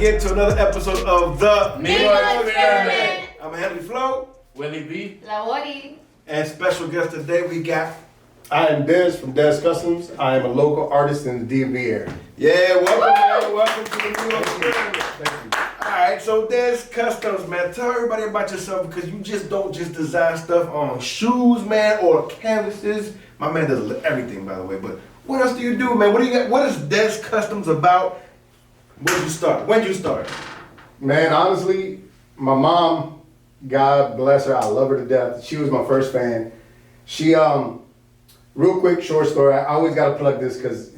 again to another episode of the Migo Experiment. I'm Henry Flo. Willy B. LaBori. And special guest today we got. I am Dez from Dezcustomz. I am a local artist in the DMV area. Yeah, welcome man. Welcome to the Migo Experiment. Thank you. Alright, so Dezcustomz, man. Tell everybody about yourself because you just don't just design stuff on shoes, man, or canvases. My man does everything, by the way. But what else do you do, man? What do you got? What is Dezcustomz about? When did you start? When did you start? Man, honestly, my mom, God bless her, I love her to death. She was my first fan. She, real quick, short story, I always gotta plug this because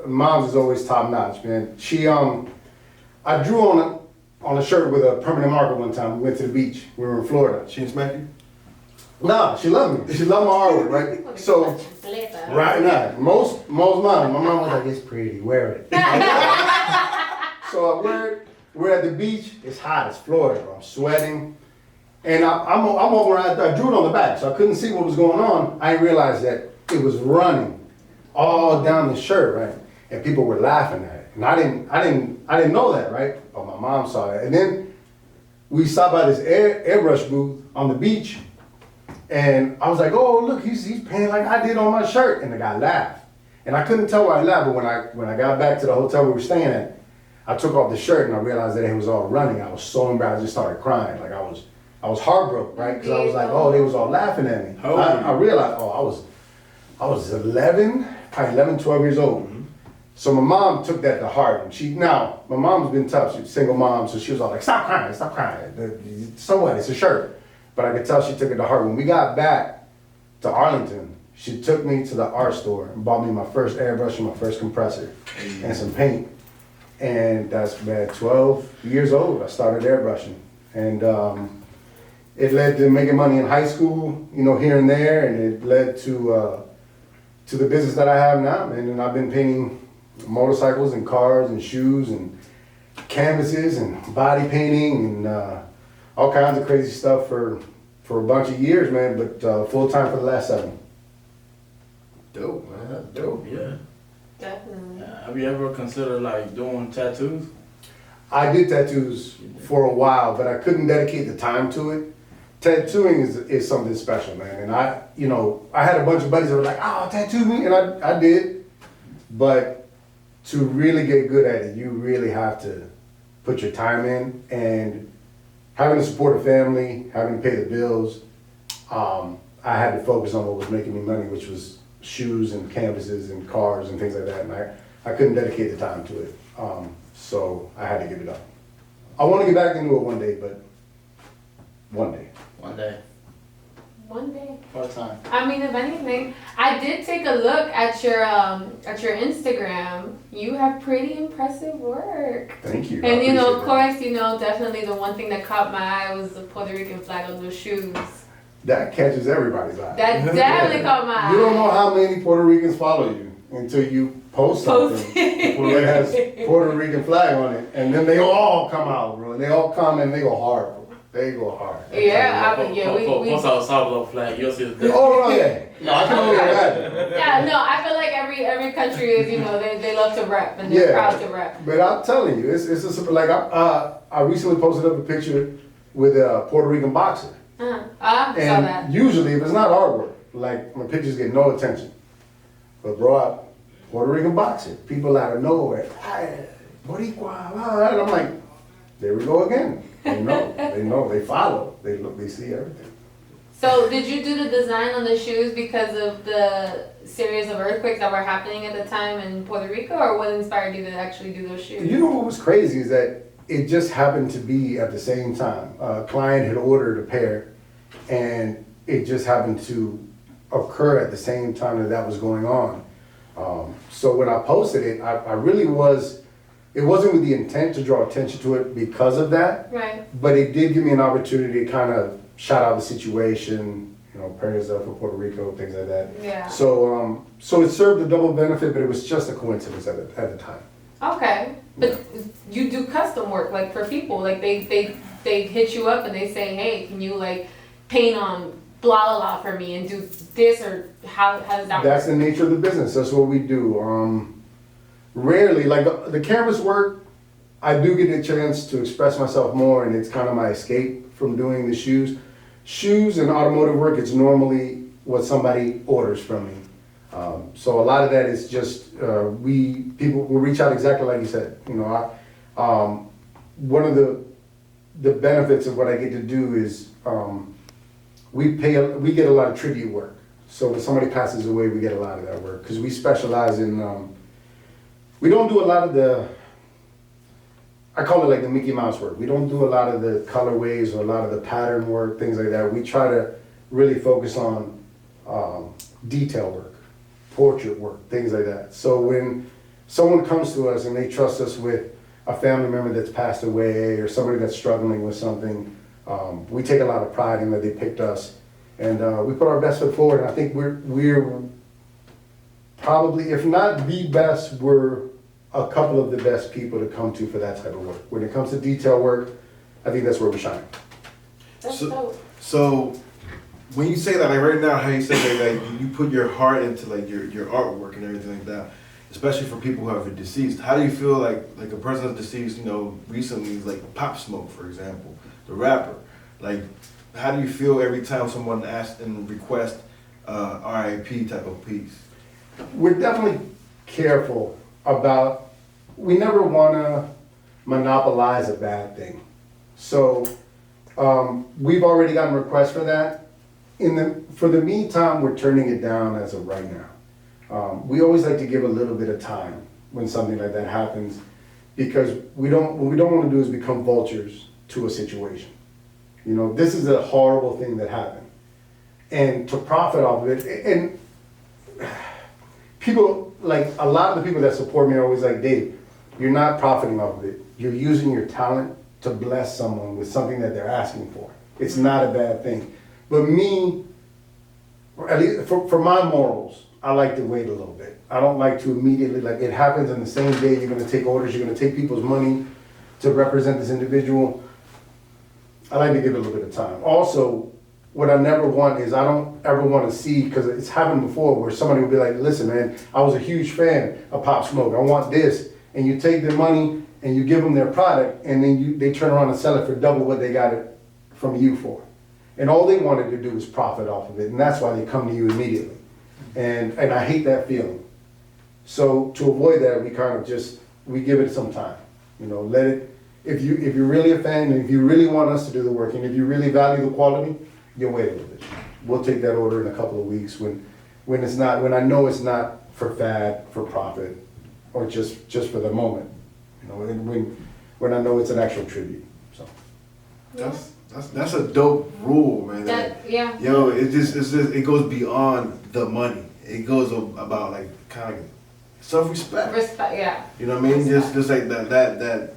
mom's is always top notch, man. She, I drew on a shirt with a permanent marker one time. We went to the beach. We were in Florida. She didn't smack you? Nah, she loved me. She loved my artwork, right? So, right now, most moms, my mom was like, it's pretty, wear it. So we're at the beach, it's hot, it's Florida, I'm sweating. And I'm over, I drew it on the back, so I couldn't see what was going on. I realized that it was running all down the shirt, right? And people were laughing at it. And I didn't know that, right? But my mom saw it. And then we stopped by this airbrush booth on the beach. And I was like, oh, look, he's painting like I did on my shirt. And the guy laughed. And I couldn't tell why he laughed, but when I got back to the hotel we were staying at, I took off the shirt and I realized that it was all running. I was so embarrassed, I just started crying. Like I was heartbroken, right? Because I was like, oh, they was all laughing at me. I realized, oh, I was 11, probably 11, 12 years old. Mm-hmm. So my mom took that to heart. And my mom's been tough. She's a single mom, so she was all like, stop crying. So what, it's a shirt. But I could tell she took it to heart. When we got back to Arlington, she took me to the art store and bought me my first airbrush and my first compressor and some paint. And that's at 12 years old, I started airbrushing. And it led to making money in high school, here and there, and it led to the business that I have now. And I've been painting motorcycles and cars and shoes and canvases and body painting and all kinds of crazy stuff for a bunch of years, man, but full time for the last 7. Dope, man. That's dope. Yeah. Definitely. Have you ever considered like doing tattoos? I did tattoos for a while, but I couldn't dedicate the time to it. Tattooing is something special, man. And I had a bunch of buddies that were like, oh, tattoo me, and I did. But to really get good at it, you really have to put your time in. And having to support a family, having to pay the bills, I had to focus on what was making me money, which was shoes and canvases and cars and things like that. And I couldn't dedicate the time to it. So I had to give it up. I want to get back into it one day, but one day. One day. One day. Part time. I mean, if anything, I did take a look at your Instagram. You have pretty impressive work. Thank you. And of course, definitely the one thing that caught my eye was the Puerto Rican flag on those shoes. That catches everybody's eye. That definitely caught my eye. You don't know how many Puerto Ricans follow you until you post something that has Puerto Rican flag on it, and then they all come out, bro. And they all come and they go hard, bro. They go hard. We Once I was Salvador flag, you'll see the difference. Oh no, yeah. No, I can only imagine. Yeah, no, I feel like every country is, they love to rep and they're proud to rep. But I'm telling you, it's just like I recently posted up a picture with a Puerto Rican boxer. I saw that. And usually, if it's not artwork, like my pictures get no attention. But bro, Puerto Rican boxer, people out of nowhere, Boricua, and I'm like, there we go again. They know, they follow, they look, they see everything. So did you do the design on the shoes because of the series of earthquakes that were happening at the time in Puerto Rico, or what inspired you to actually do those shoes? You know what was crazy is that it just happened to be at the same time. A client had ordered a pair, and it just happened to occur at the same time that was going on. So when I posted it, I really was, it wasn't with the intent to draw attention to it because of that. Right. But it did give me an opportunity to kind of shout out the situation, prayers up for Puerto Rico, things like that. Yeah. So it served a double benefit, but it was just a coincidence at the time. Okay. But you do custom work, like for people, like they hit you up and they say, hey, can you like paint on blah blah blah for me and do this, or how does that work? That's the nature of the business. That's what we do. Rarely, like the canvas work, I do get a chance to express myself more, and it's kind of my escape from doing the shoes. Shoes and automotive work, it's normally what somebody orders from me. So a lot of that is just, people will reach out exactly like you said. You know, one of the benefits of what I get to do is, we get a lot of tribute work. So when somebody passes away, we get a lot of that work, because we specialize in, we don't do a lot of I call it like the Mickey Mouse work. We don't do a lot of the colorways or a lot of the pattern work, things like that. We try to really focus on detail work, portrait work, things like that. So when someone comes to us and they trust us with a family member that's passed away or somebody that's struggling with something, we take a lot of pride in that they picked us, and we put our best foot forward. And I think we're probably, if not the best, we're a couple of the best people to come to for that type of work. When it comes to detail work, I think that's where we shine. That's dope. So when you say that, like right now, how you say that you put your heart into like your artwork and everything like that, especially for people who have deceased. How do you feel like a person that's deceased, you know, recently, like Pop Smoke, for example, the rapper? Like, how do you feel every time someone asks and requests RIP type of piece? We're definitely careful about, we never want to monopolize a bad thing. So we've already gotten requests for that. For the meantime, we're turning it down as of right now. We always like to give a little bit of time when something like that happens, because what we don't want to do is become vultures to a situation. You know, this is a horrible thing that happened, and to profit off of it, and people, like a lot of the people that support me are always like, Dave, you're not profiting off of it. You're using your talent to bless someone with something that they're asking for. It's not a bad thing. But me, at least for my morals, I like to wait a little bit. I don't like to immediately, like it happens in the same day, you're gonna take orders, you're gonna take people's money to represent this individual. I like to give it a little bit of time. Also, what I never want is, I don't ever want to see, because it's happened before where somebody will be like, listen man, I was a huge fan of Pop Smoke, I want this, and you take their money and you give them their product, and then they turn around and sell it for double what they got it from you for. And all they wanted to do was profit off of it, and that's why they come to you immediately. And I hate that feeling. So to avoid that, we kind of we give it some time. You know, let it, if you're really a fan, and if you really want us to do the work, and if you really value the quality, you'll wait a little bit. We'll take that order in a couple of weeks when I know it's not for fad, for profit, or just for the moment. You know, when I know it's an actual tribute. So That's a dope rule, man. Yeah. Yo, it goes beyond the money. It goes about like kind of self-respect. Respect, yeah. You know what I mean? Just like that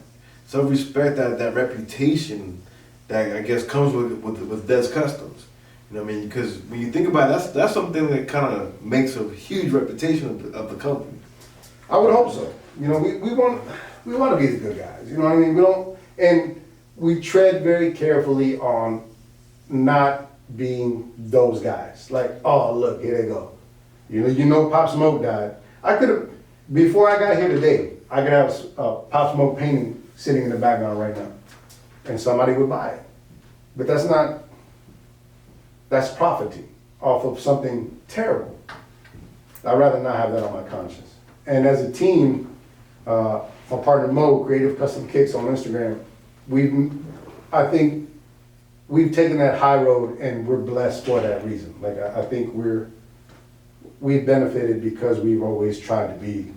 self-respect, that reputation that I guess comes with Dezcustomz. You know what I mean? Because when you think about it, that's something that kind of makes a huge reputation of the company. I would hope so. You know, we want to be the good guys. You know what I mean? We tread very carefully on not being those guys. Like, oh look, here they go. You know, Pop Smoke died. I could have, before I got here today, I could have a Pop Smoke painting sitting in the background right now, and somebody would buy it. But that's profiting off of something terrible. I'd rather not have that on my conscience. And as a team, my partner Mo, Creative Custom Kicks on Instagram, I think we've taken that high road, and we're blessed for that reason. Like I think we've benefited because we've always tried to be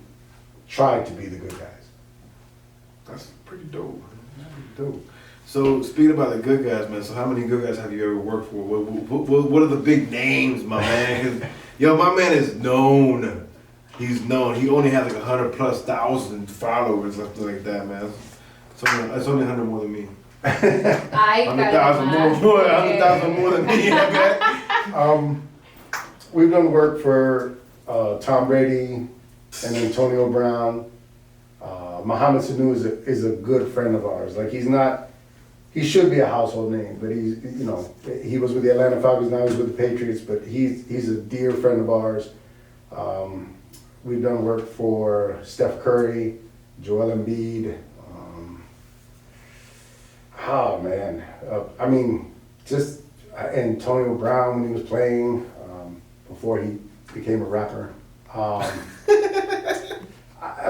the good guys. That's pretty dope. Dope. So speaking about the good guys, man. So how many good guys have you ever worked for? What are the big names, my man? 'Cause, yo, my man is known. He's known. He only has like 100,000+ followers, something like that, man. It's only 100 more than me. 100,000 more than me. Okay. We've done work for Tom Brady and Antonio Brown. Mohamed Sanu is a good friend of ours. Like he should be a household name, but he was with the Atlanta Falcons, now he's with the Patriots, but he's a dear friend of ours. We've done work for Steph Curry, Joel Embid, Oh man, I mean, just Antonio Brown when he was playing before he became a rapper. I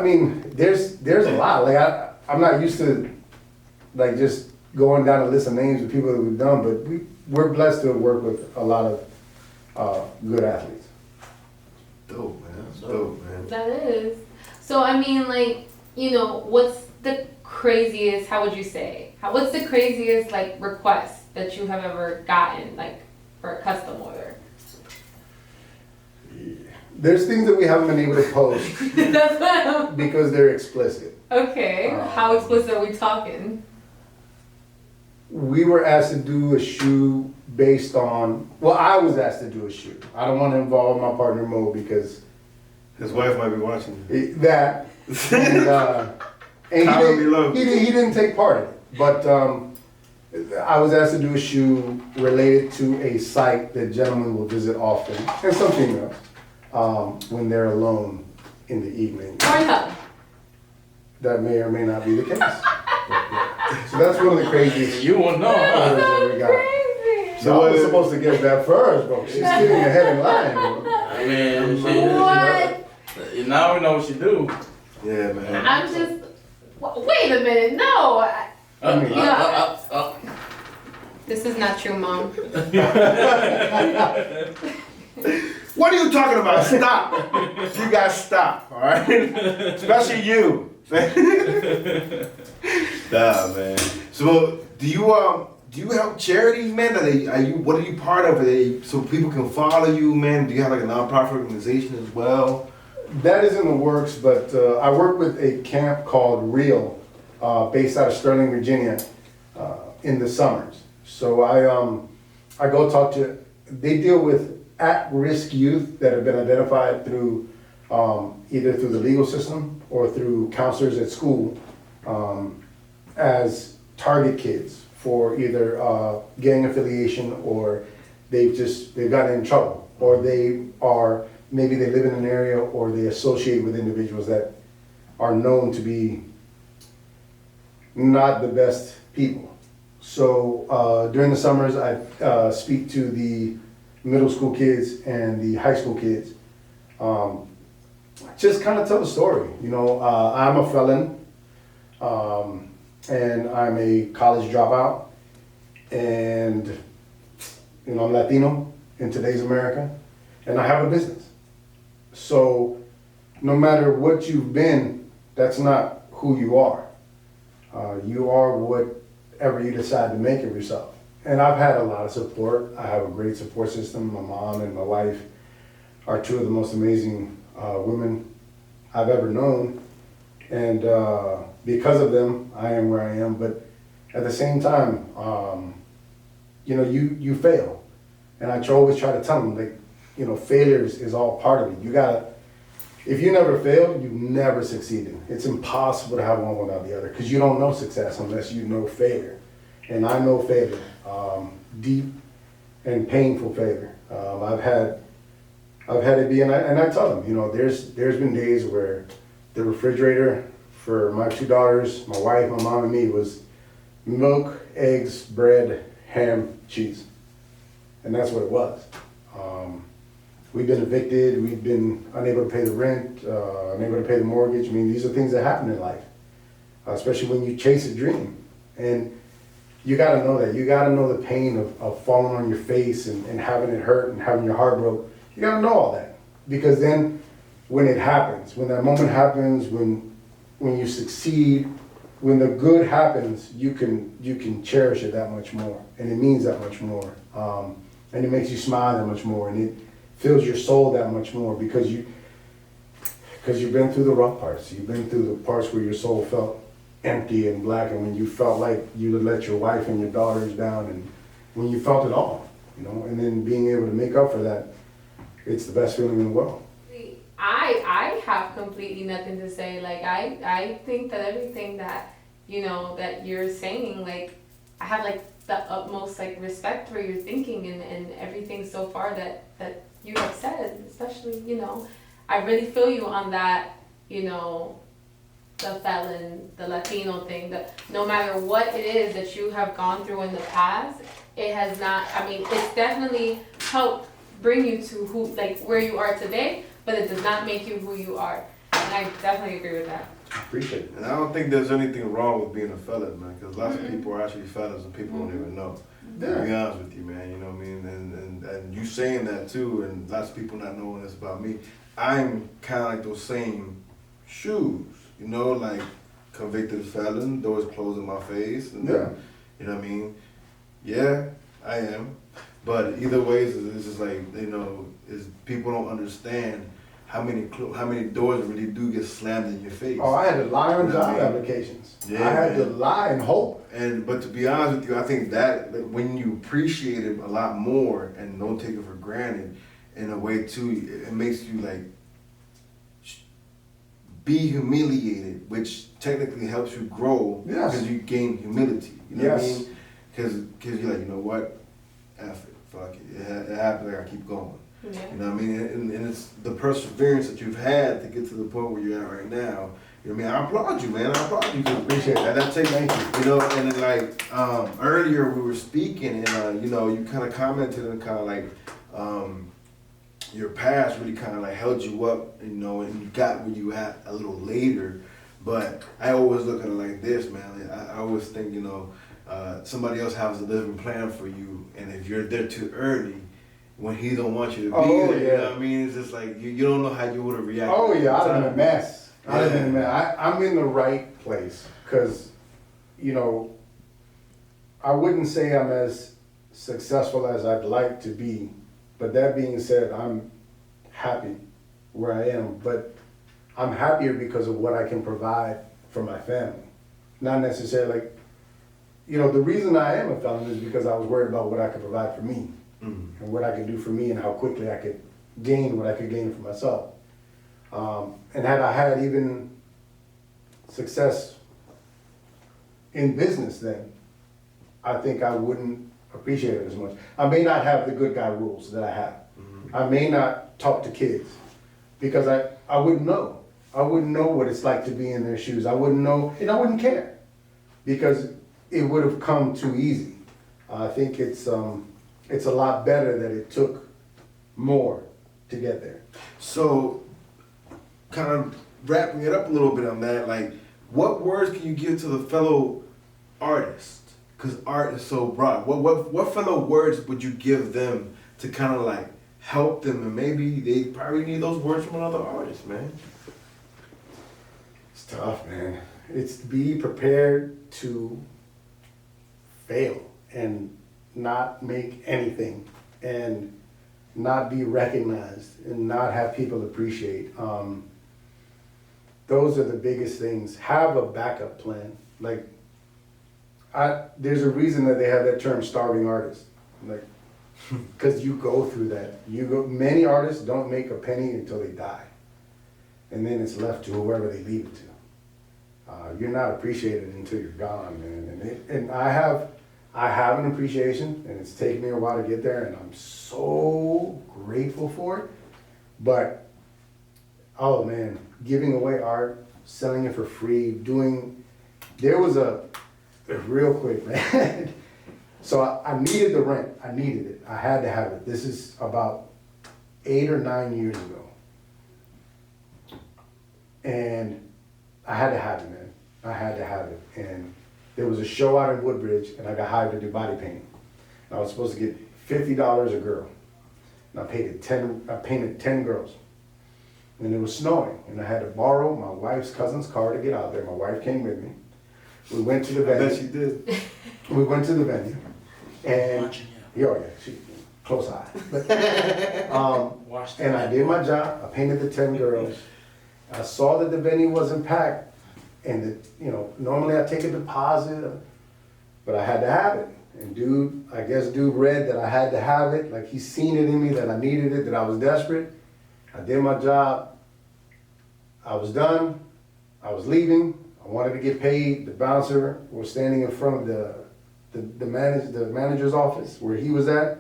mean, there's a lot. Like I'm not used to like just going down a list of names of people that we've done, but we're blessed to work with a lot of good athletes. Dope, man. That's dope, man. That is. So I mean, like, you know, what's the craziest? How would you say? What's the craziest like request that you have ever gotten, like for a custom order? There's things that we haven't been able to post That's what because they're explicit. Okay. How explicit are we talking? We were asked to do a shoe based on, well, I was asked to do a shoe. I don't want to involve my partner Mo because His wife might be watching. that, and Comment below. he didn't take part in it. But I was asked to do a shoe related to a site that gentlemen will visit often, and some females, when they're alone in the evening. Pornhub. That may or may not be the case. So that's one of the craziest You won't know, huh? orders that we got. Crazy. So I was supposed to get that first, but she's getting ahead in line. Bro. I mean, What? now we know what you do. Yeah, man. I'm just. Wait a minute. No. This is not true, Mom. What are you talking about? Stop. You guys stop, all right? Especially you. Nah, man. So, do you help charities, man? What are you part of? So people can follow you, man? Do you have like a nonprofit organization as well? That is in the works, but I work with a camp called Real, based out of Sterling, Virginia, in the summers. So I go talk to. They deal with at-risk youth that have been identified through either through the legal system or through counselors at school as target kids for either gang affiliation, or they've gotten in trouble, or maybe they live in an area or they associate with individuals that are known to be not the best people. So during the summers, I speak to the middle school kids and the high school kids. Just kind of tell the story. You know, I'm a felon, and I'm a college dropout, and you know, I'm Latino in today's America, and I have a business. So no matter what you've been, that's not who you are. You are whatever you decide to make of yourself. And I've had a lot of support. I have a great support system. My mom and my wife are two of the most amazing women I've ever known. And because of them, I am where I am. But at the same time, you know, you fail. And I always try to tell them, like, you know, failures is all part of it. If you never failed, you've never succeeded. It's impossible to have one without the other, because you don't know success unless you know failure. And I know failure, deep and painful failure. I've had it be, and I tell them, you know, there's been days where the refrigerator for my two daughters, my wife, my mom, and me was milk, eggs, bread, ham, cheese, and that's what it was. We've been evicted. We've been unable to pay the rent, unable to pay the mortgage. I mean, these are things that happen in life, especially when you chase a dream. And you got to know that. You got to know the pain of falling on your face and having it hurt and having your heart broke. You got to know all that, because then when it happens, when that moment happens, when you succeed, when the good happens, you can cherish it that much more, and it means that much more, and it makes you smile that much more, and it fills your soul that much more, because you've been through the rough parts. You've been through the parts where your soul felt empty and black, and when you felt like you had let your wife and your daughters down, and when you felt it all, you know, and then being able to make up for that, it's the best feeling in the world. I have completely nothing to say. Like, I think that everything that, you know, that you're saying, like, I have like the utmost like respect for your thinking and everything so far that you have said, especially, you know, I really feel you on that, you know, the felon, the Latino thing, that no matter what it is that you have gone through in the past, it has not, I mean, it's definitely helped bring you to who, like, where you are today, but it does not make you who you are. And I definitely agree with that. Appreciate it. And I don't think there's anything wrong with being a felon, man, because lots of people are actually felons and people don't even know. To be honest with you, man, you know what I mean? And you saying that too, and lots of people not knowing this about me, I'm kind of like those same shoes, you know, like convicted felon, doors closed in my face, and then, you know what I mean? Yeah, I am. But either ways, it's just like, you know, is people don't understand how many doors really do get slammed in your face. Oh, I had to lie on You know what job I mean? applications. Yeah, I had to man. lie and hope. But to be honest with you, I think that like, when you appreciate it a lot more and don't take it for granted, in a way too, it makes you like be humiliated, which technically helps you grow Yes. because you gain humility. You know Yes. what I mean? Because you're like, you know what, F it, fuck it, it happened. I gotta keep going. Yeah. You know what I mean? And it's the perseverance that you've had to get to the point where you're at right now. You know what I mean? I applaud you, man. I applaud you. Appreciate that. That takes, Thank you. you know, and then like earlier we were speaking and you know, you kind of commented and kind of like your past really kind of like held you up, you know, and you got where you at a little later. But I always look at it like this, man. I always think, you know, somebody else has a different plan for you, and if you're there too early, when he don't want you to be there, you know what I mean? It's just like you don't know how you would have reacted. Oh yeah, I'd have been a mess. Yeah. I'd have been a mess. I'm in the right place because, you know, I wouldn't say I'm as successful as I'd like to be, but that being said, I'm happy where I am. But I'm happier because of what I can provide for my family. Not necessarily like, you know, the reason I am a felon is because I was worried about what I could provide for me. And what I could do for me and how quickly I could gain what I could gain for myself. And had I had even success in business then, I think I wouldn't appreciate it as much. I may not have the good guy rules that I have. I may not talk to kids because I wouldn't know. I wouldn't know what it's like to be in their shoes. I wouldn't know, and I wouldn't care because it would have come too easy. I think it's a lot better that it took more to get there. So, kind of wrapping it up a little bit on that, like, what words can you give to the fellow artist? Because art is so broad. What fellow words would you give them to kind of like help them, and maybe they probably need those words from another artist, man? It's tough, man. It's be prepared to fail and not make anything and not be recognized and not have people appreciate. Those are the biggest things. Have a backup plan. Like, there's a reason that they have that term starving artist. Like, because you go through that. Many artists don't make a penny until they die. And then it's left to whoever they leave it to. You're not appreciated until you're gone, man. And I have an appreciation, and it's taken me a while to get there, and I'm so grateful for it. But, oh man, giving away art, selling it for free, there was real quick, man. So I needed the rent. I needed it. I had to have it. This is about 8 or 9 years ago. And I had to have it, man. I had to have it. And there was a show out in Woodbridge, and I got hired to do body painting. And I was supposed to get $50 a girl. And I painted 10 girls. And it was snowing, and I had to borrow my wife's cousin's car to get out there. My wife came with me. We went to the venue. I bet she did. We went to the venue, and yeah, she close eye. But, and I did my job. I painted the 10 girls. I saw that the venue wasn't packed, and normally I take a deposit, but I had to have it. And dude read that I had to have it. Like, he's seen it in me that I needed it, that I was desperate. I did my job. I was done. I was leaving. I wanted to get paid. The bouncer was standing in front of the manager's office where he was at.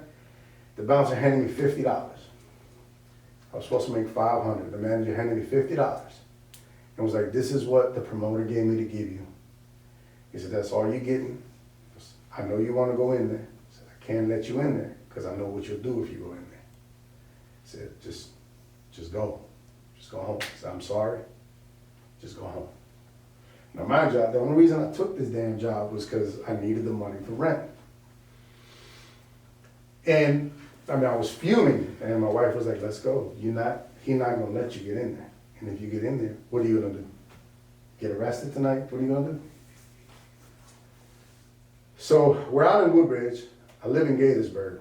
The bouncer handed me $50. I was supposed to make $500. The manager handed me $50. and was like, this is what the promoter gave me to give you. He said, that's all you're getting. I know you want to go in there. I said, I can't let you in there because I know what you'll do if you go in there. He said, just go. Just go home. I said, I'm sorry. Just go home. Now, my job, the only reason I took this damn job was because I needed the money for rent. And, I mean, I was fuming, and my wife was like, let's go. He's not gonna let you get in there. And if you get in there, what are you gonna do? Get arrested tonight? What are you gonna do? So, we're out in Woodbridge. I live in Gaithersburg.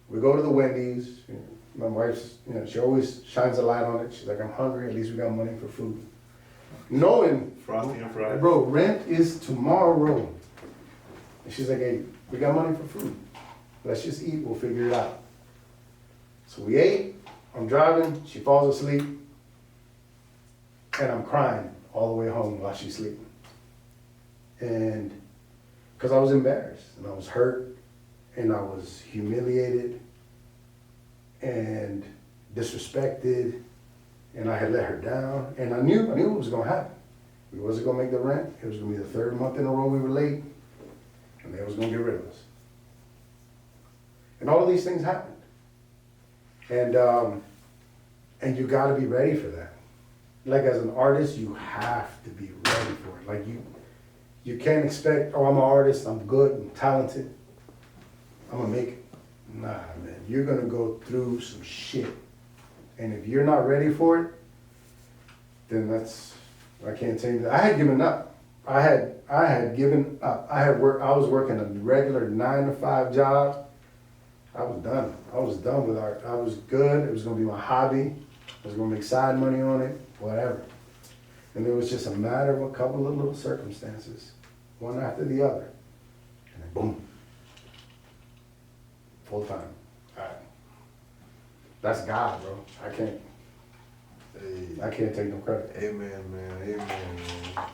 We go to the Wendy's. You know, my wife's, you know, she always shines a light on it. She's like, I'm hungry, at least we got money for food. Knowing, Frosty and fries. bro, rent is tomorrow. And she's like, hey, we got money for food. Let's just eat, we'll figure it out. So we ate, I'm driving, she falls asleep, and I'm crying all the way home while she's sleeping. And, because I was embarrassed, and I was hurt, and I was humiliated, and disrespected, and I had let her down, and I knew what was gonna happen. We wasn't gonna make the rent, it was gonna be the third month in a row we were late, and they was gonna get rid of us. And all of these things happened. And you gotta be ready for that. Like as an artist, you have to be ready for it. Like you can't expect, oh, I'm an artist, I'm good, I'm talented, I'm gonna make it. Nah, man, you're gonna go through some shit. And if you're not ready for it, then I can't tell you that. I had given up. I had given up. I was working a regular 9-to-5 job. I was done. I was done with art. I was good. It was gonna be my hobby. I was gonna make side money on it, whatever. And it was just a matter of a couple of little circumstances, one after the other. And then boom. Full time. All right. That's God, bro. I can't take no credit. Amen, man. Amen, man.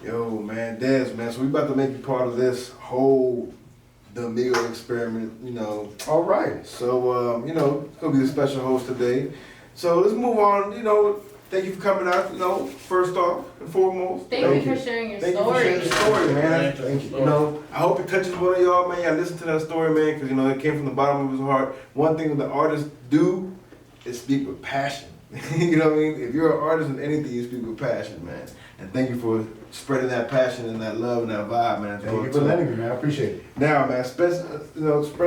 Yo, man, Dez, man. So we about to make you part of this whole the Migo Experiment, you know. All right. So, you know, it's gonna be the special host today. So let's move on. You know, thank you for coming out. You know, first off and foremost. Thank you for sharing your Thank you for sharing story. your story, man. Thank you. You know, I hope it touches one of y'all, man. Y'all listen to that story, man, because, you know, it came from the bottom of his heart. One thing that artists do is speak with passion. You know what I mean? If you're an artist in anything, you speak with passion, man. And thank you for spreading that passion and that love and that vibe, man. Thank you for letting me, man. I appreciate it. Now, man, express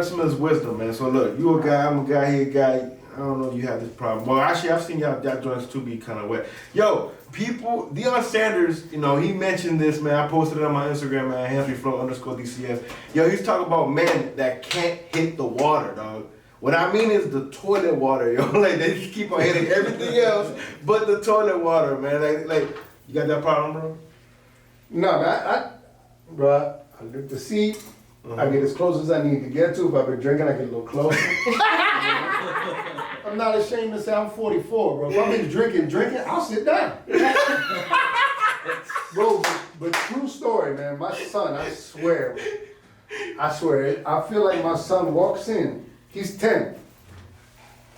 some of his wisdom, man. So look, you a guy, I'm a guy, he a guy. I don't know if you have this problem. Well, actually, I've seen y'all joints too be kind of wet. Yo, people, Deion Sanders, you know, he mentioned this, man. I posted it on my Instagram, man, HenryFlow_DCS. Yo, he's talking about men that can't hit the water, dog. What I mean is the toilet water, yo. Like, they just keep on hitting everything else but the toilet water, man. Like, you got that problem, bro? No, man, bro, I lift the seat. I get as close as I need to get to. If I've been drinking, I get a little closer. I'm not ashamed to say I'm 44, bro. If I've been drinking, I'll sit down. Bro, but true story, man. My son, I swear, I feel like my son walks in. He's 10.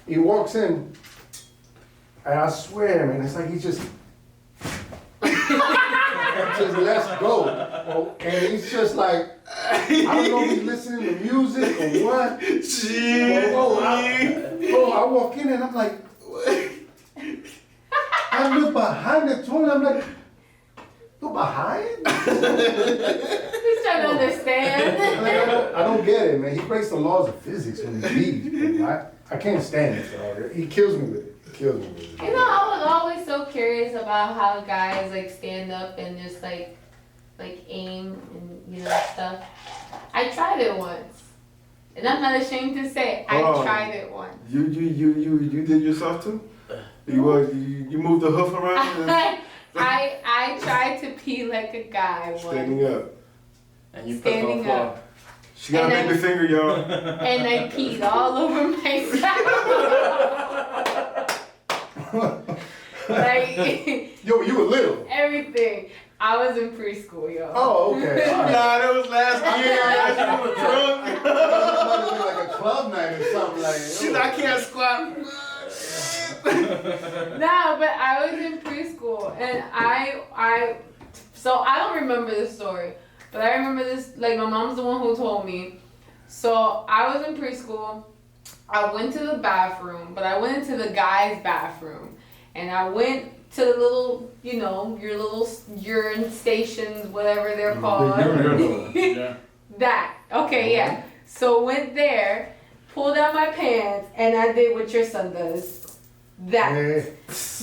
He walks in, and I swear, man, it's like he just lets go. Oh, and he's just like, I don't know if he's listening to music or what. I walk in and I'm like, I look behind the toilet, I'm like, look behind? He's trying to understand. Like, I don't get it, man. He breaks the laws of physics when he leaves. I can't stand it. He kills me with it. You know, I was always so curious about how guys like stand up and just like aim and, you know, stuff. I tried it once, and I'm not ashamed to say I tried it once. You did yourself too? You moved the hoof around? I tried to pee like a guy once. Standing up. And you Standing put up. She got a baby finger, y'all. And I peed all over myself. Like, yo, you were little. Everything. I was in preschool, yo. Oh, okay. All right. Nah, that was last year. You were drunk. Like a club night or something like that. She's like, I can't squat. No, but I was in preschool and so I don't remember this story, but I remember this, like my mom's the one who told me. So I was in preschool, I went to the bathroom, but I went into the guys' bathroom and I went to the little, you know, your little urine stations, whatever they're called. Yeah. That, okay, yeah. So went there, pulled out my pants, and I did what your son does. That. Yeah.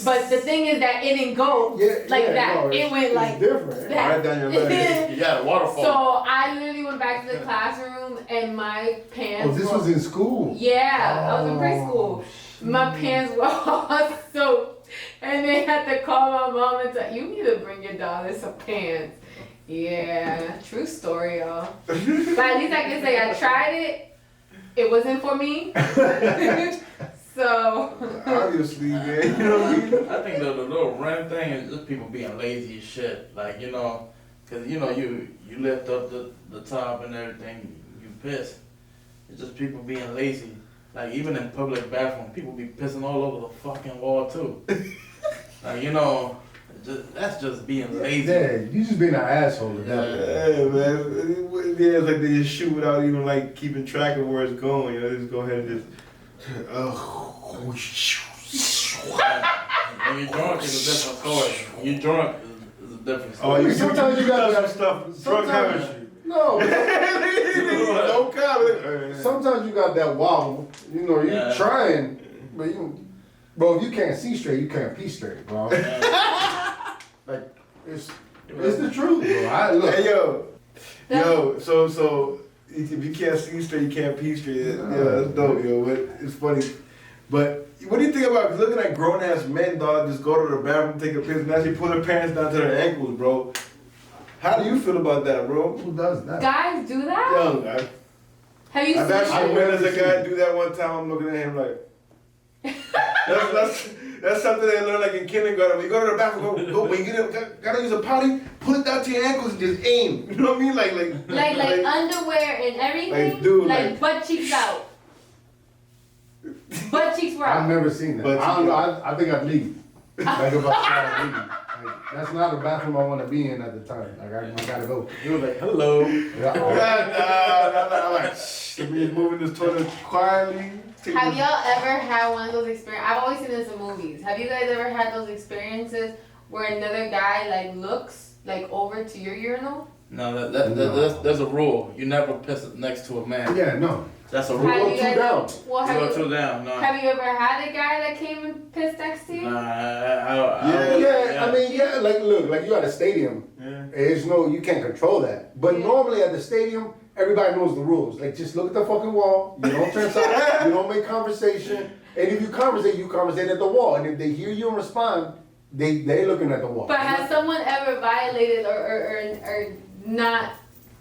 But the thing is that it didn't go like that. No, it went like different. that. Right down your leg. You got a waterfall. So I literally went back to the classroom and my pants. Oh, this were, was in school. Yeah, I was in preschool. My pants were all soaked, and they had to call my mom and tell, you need to bring your daughter some pants. Yeah, true story, y'all. But at least I can say I tried it. It wasn't for me. So Obviously, man. You know what I mean? I think the little random thing is just people being lazy as shit. Like, you know, because, you know, you lift up the top and everything, you piss. It's just people being lazy. Like, even in public bathroom, people be pissing all over the fucking wall, too. Like, you know, that's just being lazy. Yeah, you just being an asshole. Yeah, man. Yeah, it's like they just shoot without even like keeping track of where it's going. You know, they just go ahead and just. When you're drunk, it's a different story. When you're drunk, it's a different Oh, story. Sometimes you got some that stuff. Drug chemistry. No, No comment. sometimes you got that wobble. You know, you're Yeah. trying, but bro, if you can't see straight, you can't pee straight, bro. Like, it's the truth, bro. Look. Hey, so if you can't see straight, you can't pee straight. Yeah, that's dope, yo. But it's funny. But what do you think about looking at grown ass men, dog, just go to the bathroom, take a piss, and actually pull their pants down to their ankles, bro? How do you feel about that, bro? Who does that? guys do that? Young guy. Have you I've seen actually it? witnessed a guy do that one time. I'm looking at him like, that's something they learn like in kindergarten. When you go to the bathroom, go when you gotta use a potty, pull it down to your ankles and just aim. You know what I mean? Like underwear and everything? Like, dude, like like- butt cheeks out. Butt cheeks were out. I've never seen that. But- I don't know. I think I'd leave. Like if I started leaving. Like, that's not the bathroom I want to be in at the time. Like I gotta go. You were like, hello. Yeah, I'm like, shh, let me moving this toilet quietly. Have y'all ever had one of those experiences? I've always seen this in movies. Have you guys ever had those experiences where another guy like looks like over to your urinal? No, there's a rule. You never piss next to a man. yeah, no. That's a Have rule. go you two guys- down. Well, You go two down. No. have you ever had a guy that came and pissed next to you? Yeah, I mean, yeah, like look, like you at a stadium. Yeah. There's no, you can't control that. But Yeah. normally at the stadium, everybody knows the rules. Like just look at the fucking wall. You don't turn side. You don't make conversation. And if you conversate at the wall. And if they hear you and respond, they're looking at the wall. But has someone ever violated or not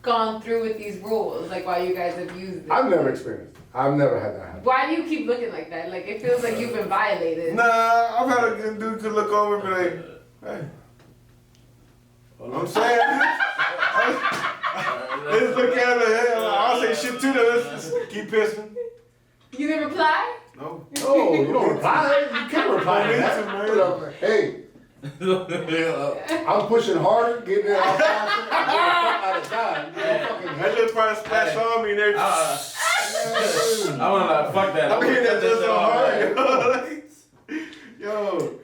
gone through with these rules, like while you guys have used it? I've never experienced it. I've never had that happen. Why do you keep looking like that? Like it feels like you've been violated. Nah, I've had a good dude could look over and be like, hey. I'm saying, they just look at it, hey, I'll say shit too, though. Let's just keep pissing. You didn't reply? No. No, you don't reply. You can't reply to Don't that. need to, man. Hey, I'm pushing harder, getting it out faster. I'm getting the fuck out of Dodge. You know, fucking That just probably splash on me and everything. I wanna like, fuck that. I'm hitting that just so hard. Right. Yo,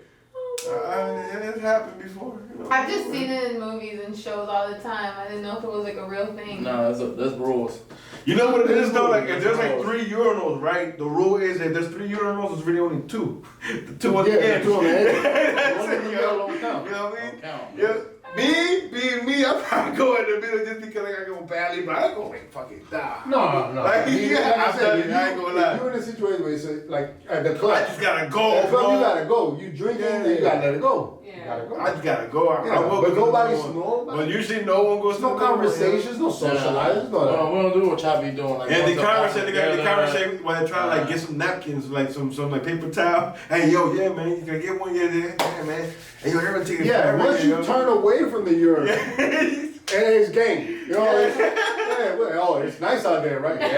it's happened before. You know? I've just seen it in movies and shows all the time. I didn't know if it was like a real thing. No, there's rules. You know what it is though? Like if there's like 3 urinals, right? The rule is if there's 3 urinals, it's really only 2. The 2 on the end. 2 on the end. That's One in the it, middle yo. don't count. You know what I mean? Don't count. Yeah. Me, being me, I'm probably going in the middle just because I go badly, but I ain't gonna like fucking die. No. Like, I mean, yeah, like I I've said, done if it, I ain't gonna if lie. you're in a situation where it's like at the I club. just gotta go, At the club, bro. you gotta go. You drinking, Yeah. you gotta let it go. Yeah. You gotta go. I just gotta go. I Yeah, will but go to nobody's the door. nobody. But usually no one goes There's to no the door, conversations, no socializing, no No, that. we don't do what y'all be doing. Like, And once the a conversation, they got the together. conversation when they're trying to like get some napkins, like some like paper towel. Hey, yo, yeah, man, you can get one, yeah, man. Hey, yo, everything. Yeah, once you turn away from the urine, away. and it's game. You know, it's nice out there, right? Yeah.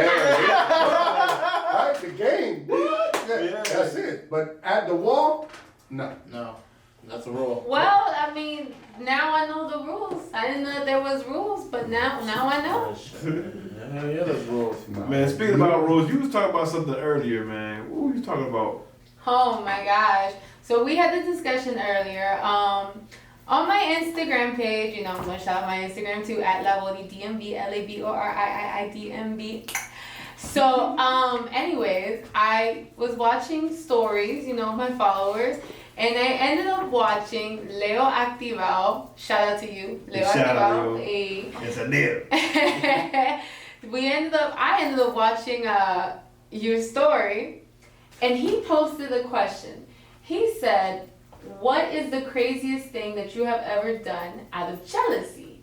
Right, the game. Yeah. yeah. That's it. But at the wall, no. No, that's a rule. Well, I mean, now I know the rules. I didn't know that there was rules, but now I know. Yeah, there's rules. Man, speaking about rules, you was talking about something earlier, man. What were you talking about? Oh my gosh. So we had the discussion earlier. On my Instagram page, you know, I'm gonna shout out my Instagram too at LaBori DMB, LaBoriIDMB. So, anyways, I was watching stories, you know, of my followers, and I ended up watching Leo Activao. Shout out to you, Leo Shout out, Activao. Leo. Hey. Yes, I did. I ended up watching your story, and he posted a question. He said, "What is the craziest thing that you have ever done out of jealousy?"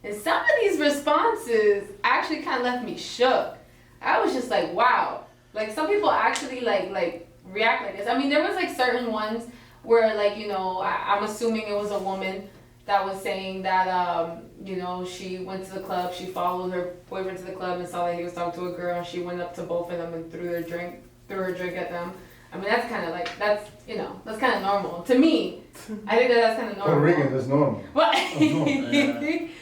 And some of these responses actually kind of left me shook. I was just like, wow. Like, some people actually like react like this. I mean, there was like certain ones where, like, you know, I'm assuming it was a woman that was saying that, you know, she went to the club, she followed her boyfriend to the club and saw that he was talking to a girl, and she went up to both of them and threw her drink at them. I mean, that's kind of like, that's kind of normal. To me, I think that's kind of normal. Puerto Rican, that's normal. What?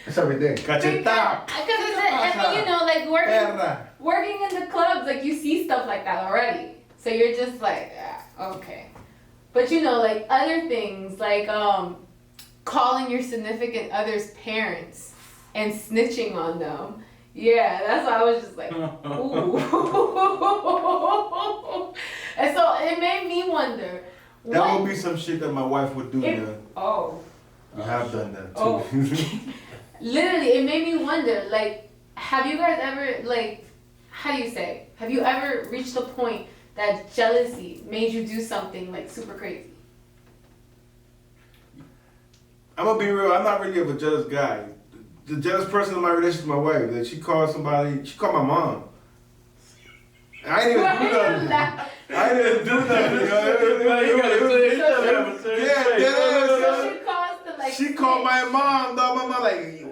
It's every day. Cacheta. Because I mean, you know, like working in the clubs, like you see stuff like that already. So you're just like, okay. But you know, like other things, like calling your significant other's parents and snitching on them. Yeah, that's why I was just like, ooh. And so it made me wonder. That would be some shit that my wife would do, man. Oh. I have done that too. Oh. Literally, it made me wonder, like, have you guys ever, like, how do you say? Have you ever reached a point that jealousy made you do something, like, super crazy? I'm gonna be real, I'm not really of a jealous guy. The jealous person in my relationship is my wife. That she called my mom. I didn't even do nothing. I didn't do nothing. She called my mom, dog. My mom like,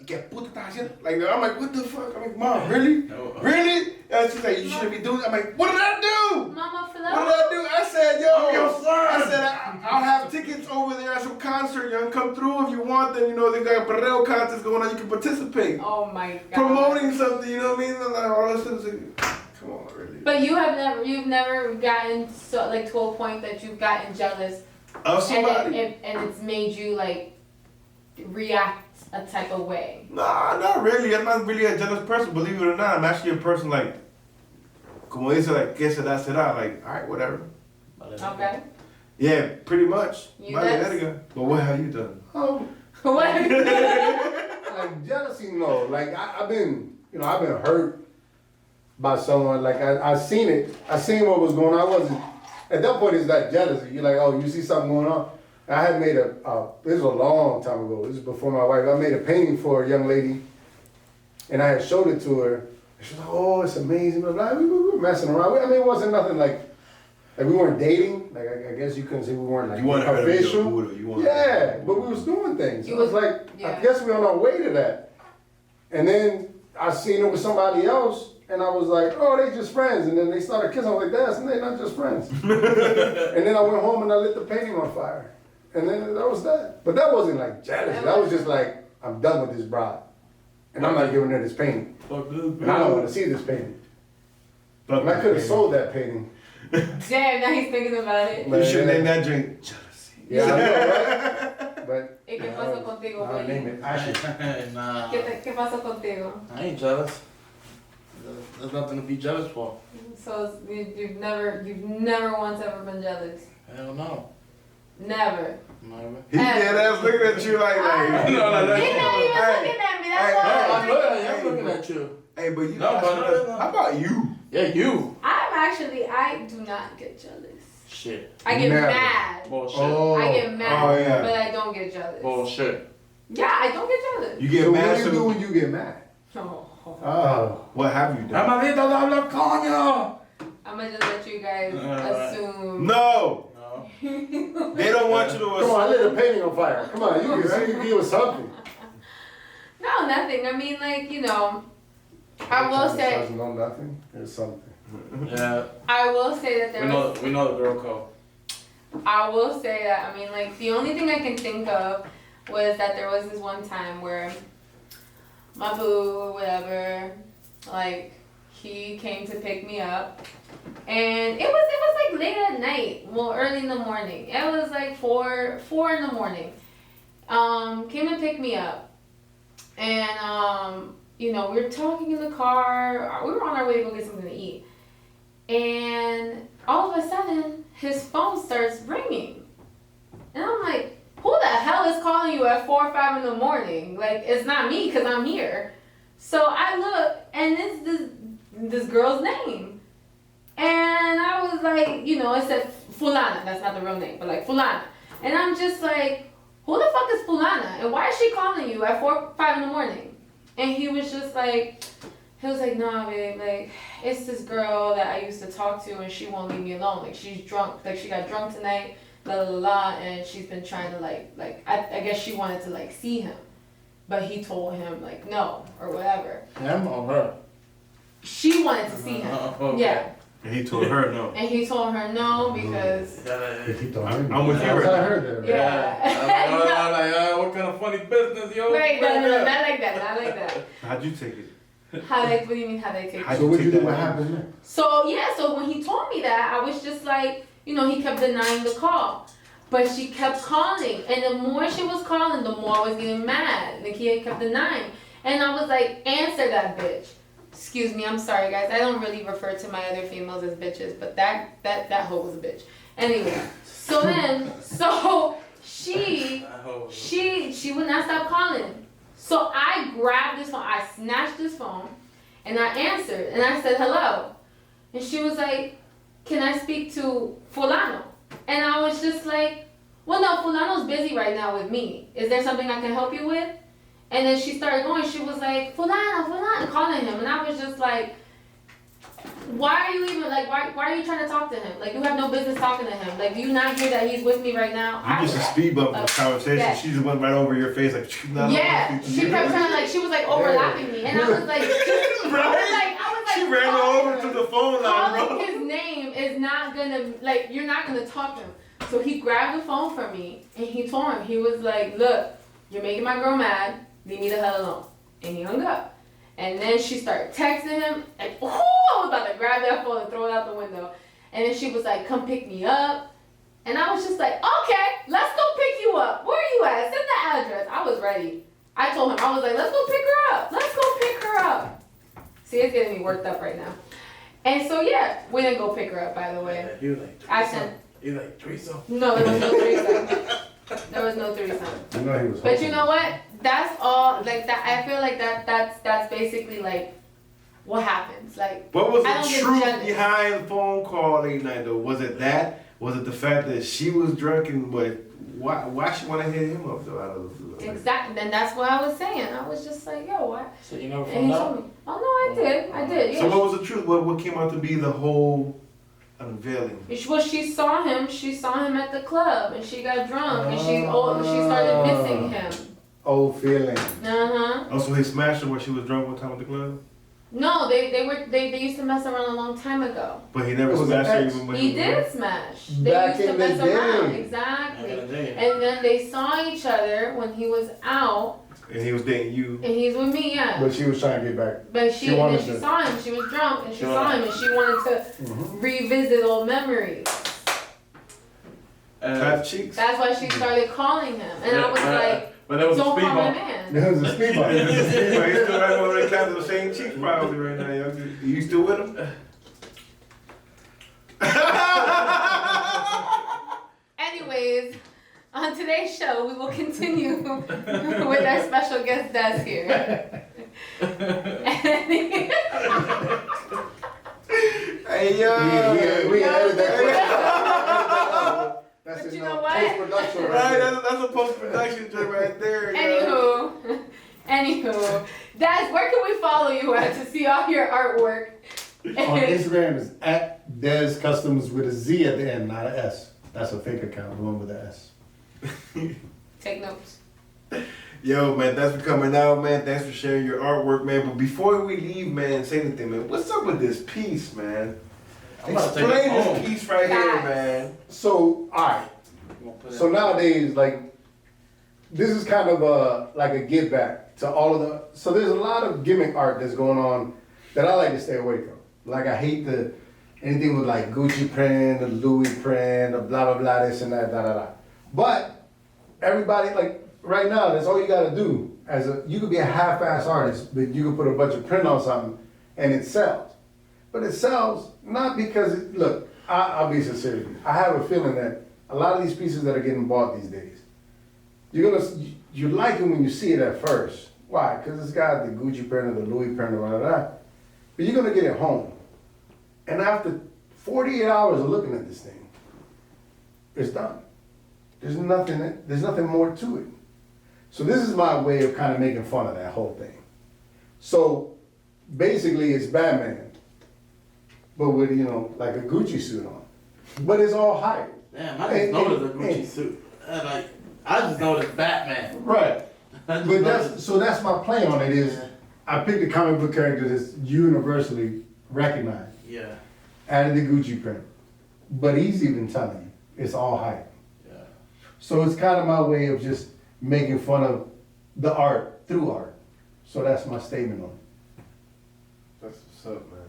get puta estás haciendo? Like, I'm like, what the fuck? I'm like, mom, really? Really? And she's like, you shouldn't be doing. I'm like, what did I do? Mama What did I do? I said, I said, I'll have tickets over there at some concert. Young, come through if you want them. You know, they got a Barrel contest going on. You can participate. Oh my god. Promoting something, you know what I mean? And like, all this is, come on, really. But you've never gotten so, like, to a point that you've gotten jealous Of somebody? and it's made you, like, react a type of way. Nah, not really. I'm not really a jealous person, believe it or not. I'm actually a person like, como dice, like, que será, será. Like, alright, whatever. Okay. Yeah, pretty much. You Vale, next? verga. But what have you done? What have you done? Like jealousy, no. Like I've been hurt by someone. Like I seen it. I seen what was going on. I wasn't at that point. It's that jealousy. You're like, oh, you see something going on. I had made this was a long time ago. This is before my wife. I made a painting for a young lady, and I had showed it to her. And she was like, oh, it's amazing. Blah, blah. We were messing around. I mean, it wasn't nothing like we weren't dating. Like I guess you couldn't say we weren't like You wanted her to be your official. Buddha. You wanted Yeah, but we was doing things. You I was was- like, yeah. I guess we're on our way to that. And then I seen her with somebody else, and I was like, oh, they just friends. And then they started kissing. I was like, that's they're not just friends. And then I went home and I lit the painting on fire. And then that was that. But that wasn't like jealousy. That was just like, I'm done with this bride. And I'm not giving her this painting. Fuck this, And I don't want to see this painting. Fuck And I this could have baby. sold that painting. Damn, now he's thinking about it. You should name that drink jealousy. Yeah, I know, right? But ¿Y qué pasó contigo, I'll name Willy? it Ashley. Nah, ¿Qué pasó contigo? I ain't jealous. There's nothing to be jealous for. So you've never once ever been jealous? Hell no. Never. Never. He dead ass looking at you like, He's No, no, no. not even Hey, looking at me. hey, That's No, why. I'm looking at you. hey, but you No, know, but no. how about you? Yeah, you. I do not get jealous. Shit. I get Never. mad. Bullshit. Oh. I get mad, Oh, yeah. but I don't get jealous. Bullshit. Yeah, I don't get jealous. You get So mad. what do you do So when you get mad? Oh. Oh. what have you done? Amadito habla coño. I'm gonna just let you guys assume. No, No. they don't want you to. Come on, I lit a painting on fire. Come on, you can give us something. No, nothing. I mean, like, you know, I will say. No, nothing. There's something. Yeah, I will say that there was. we know the girl code. I will say that, I mean, like, the only thing I can think of was that there was this one time where my boo, whatever, like, he came to pick me up, and it was like late at night, well, early in the morning. It was like 4 in the morning. Came and picked me up, and, you know, we were talking in the car, we were on our way to go get something to eat, and all of a sudden, his phone starts ringing. And I'm like, who the hell is calling you at 4 or 5 in the morning? Like, it's not me because I'm here. So I look, and it's this girl's name. And I was like, you know, it said Fulana. That's not the real name, but like Fulana. And I'm just like, who the fuck is Fulana? And why is she calling you at 4 or 5 in the morning? And he was like, nah, babe, like, it's this girl that I used to talk to and she won't leave me alone. Like, she's drunk. Like, she got drunk tonight, and she's been trying to, I guess she wanted to, like, see him. But he told him, like, no, or whatever. Him or her? She wanted to see him. Okay. Yeah. And he told her no. And he told her no because... I'm with you. I heard that. Yeah. I'm like, what kind of funny business, yo? Right, no, not like that. How'd you take it? What do you mean, how they take it? So what you do? What happened then? So when he told me that, I was just like, you know, he kept denying the call. But she kept calling, and the more she was calling, the more I was getting mad. Like, he kept denying. And I was like, answer that bitch. Excuse me, I'm sorry guys. I don't really refer to my other females as bitches, but that hoe was a bitch. Anyway, so she would not stop calling. So I grabbed this phone, I snatched this phone, and I answered, and I said, hello. And she was like, can I speak to Fulano? And I was just like, well, no, Fulano's busy right now with me. Is there something I can help you with? And then she started going, she was like, Fulano, calling him. And I was just like, why are you even, like, why are you trying to talk to him? Like, you have no business talking to him. Like, do you not hear that he's with me right now? You just a speed bump in the conversation. Yeah. She just went right over your face like, she kept trying to, like, she was like overlapping me. And I was like, She ran over to the phone line, bro. Calling his name is not gonna, like, you're not gonna talk to him. So he grabbed the phone from me and he told him, he was like, look, you're making my girl mad. Leave me the hell alone. And he hung up. And then she started texting him. And I was about to grab that phone and throw it out the window. And then she was like, come pick me up. And I was just like, okay, let's go pick you up. Where are you at? Send the address. I was ready. I told him, I was like, let's go pick her up. Let's go pick her up. See, it's getting me worked up right now. And so, yeah, we didn't go pick her up, by the way. Yeah, you like I sent. You like threesome? No, there was no threesome. There was no threesome. You know he was. But you know what? That's all. Like that. I feel like that's basically like what happens. Like. What was I don't the get truth jealous. behind the phone call late night though? Was it that? Was it the fact that she was drunk and why she want to hit him up though? Out of Exactly. Then that's what I was saying. I was just like, yo, what? So you never And found he out? told me. Oh no, I did. Yeah. So what was the truth? What came out to be the whole unveiling? Well, she saw him at the club, and she got drunk, and she started missing him. Old feeling. Oh, so he smashed her when she was drunk one time at the club? No, they used to mess around a long time ago. But he never It was smashed her an ex. even when He was did drunk? smash. Back They used to in the mess around. day. Exactly. Back in the day. And then they saw each other when he was out, And he was dating you. and he's with me, yeah. But she was trying to get back. But she wanted she to- saw him. She was drunk, and she She saw wanted- him, and she wanted to revisit old memories. Type cheeks. That's why she started calling him, and I was like, but there was a "Don't speed call my bump. man." There was a speed bump. He's still right over there clapping the same cheeks probably right now. Yo. You still with him? Anyways, on today's show, we will continue with our special guest Des here. Hey yo. We added that. That's But in you know what? post-production Right, right there. that's a post-production joke right there. yo. Anywho, Des, where can we follow you at to see all your artwork? On Instagram is at Dezcustomz with a Z at the end, not an S. That's a fake account, the one with the S. Take notes. Yo, man, thanks for coming out, man. Thanks for sharing your artwork, man. But before we leave, man, say anything, man. What's up with this piece, man? I'm about to take Explain it home. this piece right here, man. So, alright. So nowadays, like, this is kind of like a give back to all of the, so there's a lot of gimmick art that's going on that I like to stay away from. Like, I hate anything with like Gucci print, or Louis print, or blah, blah, blah, this and that, da, da, da. But everybody, like, right now, that's all you gotta do. You could be a half-ass artist, but you could put a bunch of print on something and it sells. But it sells not because, look, I'll be sincere with you. I have a feeling that a lot of these pieces that are getting bought these days, you like it when you see it at first. Why? Because it's got the Gucci print or the Louis print or blah, blah, blah. But you're gonna get it home. And after 48 hours of looking at this thing, it's done. There's nothing more to it. So this is my way of kind of making fun of that whole thing. So basically it's Batman, but with, like a Gucci suit on. But it's all hype. Damn, I just noticed a Gucci suit. I just noticed Batman. Right. But that's my play on it is, I picked a comic book character that's universally recognized. Yeah. Added the Gucci print. But he's even telling you, it's all hype. Yeah. So it's kind of my way of just making fun of the art through art. So that's my statement on it. That's what's up, man.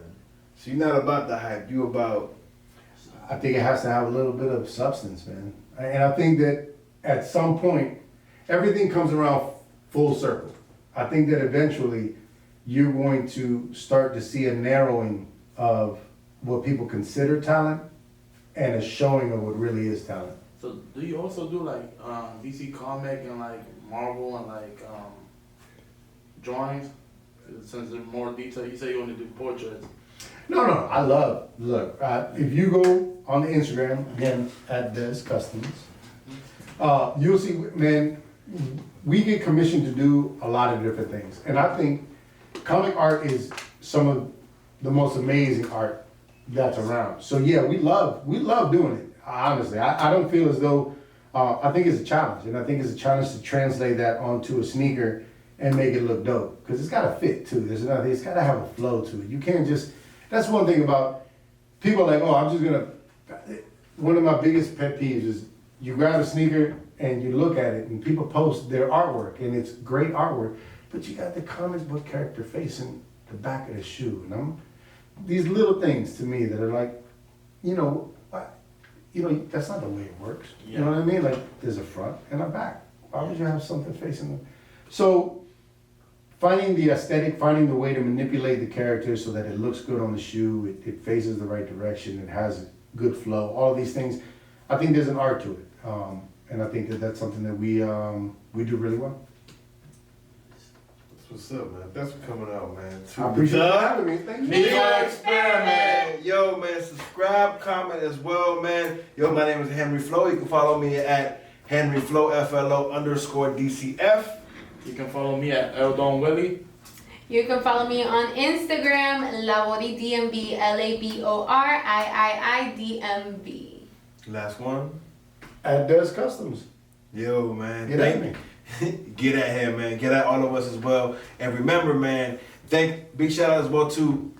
So you're not about the hype, you about... I think it has to have a little bit of substance, man. And I think that at some point, everything comes around full circle. I think that eventually you're going to start to see a narrowing of what people consider talent and a showing of what really is talent. So do you also do like DC comic and like Marvel and like drawings? Since they're more detailed, you say you only do portraits. No, look, if you go on the Instagram, again, at Dezcustomz, you'll see, man, we get commissioned to do a lot of different things. And I think comic art is some of the most amazing art that's around. So yeah, we love doing it, honestly. I don't feel as though, I think it's a challenge. And I think it's a challenge to translate that onto a sneaker and make it look dope. Because it's got to fit too. It's got to have a flow to it. You can't just, that's one thing about, people are like, oh, I'm just going to, one of my biggest pet peeves is you grab a sneaker and you look at it and people post their artwork and it's great artwork, but you got the comic book character facing the back of the shoe. And these little things to me that are like, that's not the way it works. Yeah. You know what I mean? Like there's a front and a back. Why would you have something facing them? So finding the aesthetic, finding the way to manipulate the character so that it looks good on the shoe, it faces the right direction, it has good flow, all of these things. I think there's an art to it. And I think that that's something that we do really well. That's what's up, man. Thanks for coming out, man. I appreciate you having me. Thank you. Migo Experiment. Yo, man, subscribe, comment as well, man. Yo, my name is Henry Flo. You can follow me at Henry Flo, FLO_DCF. You can follow me at Eldon Willy. You can follow me on Instagram, LaBori DMB, LABORIIIDMB. Last one. At Dezcustomz. Yo, man. Get at me. Get at him, man. Get at all of us as well. And remember, man, big shout out as well to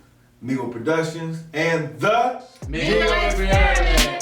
Migo Productions and the Migo Experiment.